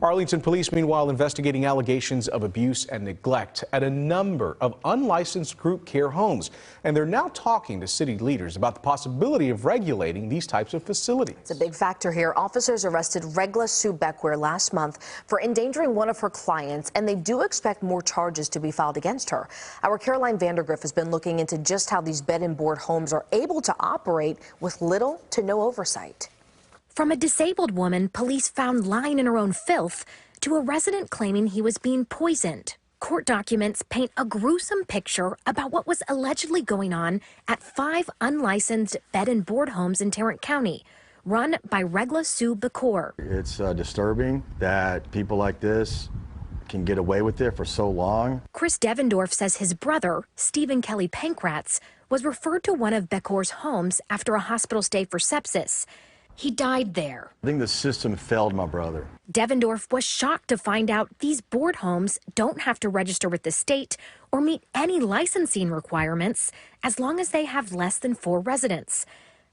Arlington police, meanwhile, investigating allegations of abuse and neglect at a number of unlicensed group care homes. And they're now talking to city leaders about the possibility of regulating these types of facilities. It's a big factor here. Officers arrested Regla Sue Beckware last month for endangering one of her clients, and they do expect more charges to be filed against her. Our Caroline Vandergriff has been looking into just how these bed and board homes are able to operate with little to no oversight. From a disabled woman police found lying in her own filth to a resident claiming he was being poisoned. Court documents paint a gruesome picture about what was allegedly going on at 5 unlicensed bed and board homes in Tarrant County, run by Regla Sue Beckware. It's disturbing that people like this can get away with it for so long. Chris Devendorf says his brother, Stephen Kelly Pankratz, was referred to one of Beckware's homes after a hospital stay for sepsis. He died there. I think the system failed my brother. Devendorf was shocked to find out these board homes don't have to register with the state or meet any licensing requirements as long as they have less than 4 residents.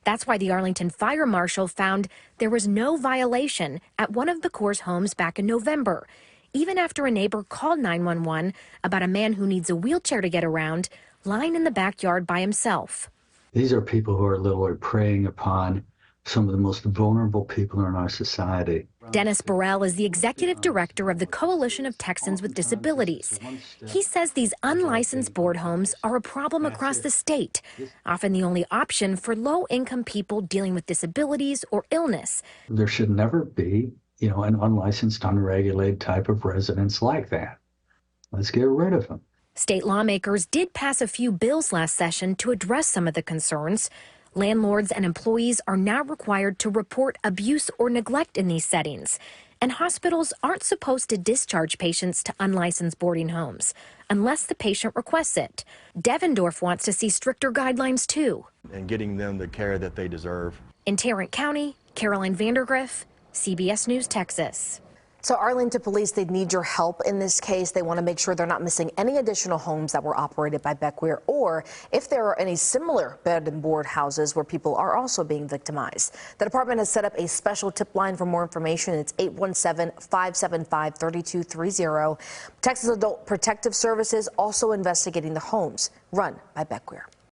That's why the Arlington fire marshal found there was no violation at one of Beckware's homes back in November, even after a neighbor called 911 about a man who needs a wheelchair to get around, lying in the backyard by himself. These are people who are literally preying upon some of the most vulnerable people in our society. Dennis Burrell is the executive director of the Coalition of Texans with Disabilities. He says these unlicensed board homes are a problem across the state, often the only option for low-income people dealing with disabilities or illness. There should never be, an unlicensed, unregulated type of residence like that. Let's get rid of them. State lawmakers did pass a few bills last session to address some of the concerns. Landlords and employees are now required to report abuse or neglect in these settings, and hospitals aren't supposed to discharge patients to unlicensed boarding homes unless the patient requests it. Devendorf wants to see stricter guidelines, too. And getting them the care that they deserve. In Tarrant County, Caroline Vandergriff, CBS News, Texas. So Arlington police, they need your help in this case. They want to make sure they're not missing any additional homes that were operated by Beckware, or if there are any similar bed and board houses where people are also being victimized. The department has set up a special tip line for more information. It's 817-575-3230. Texas Adult Protective Services also investigating the homes run by Beckware.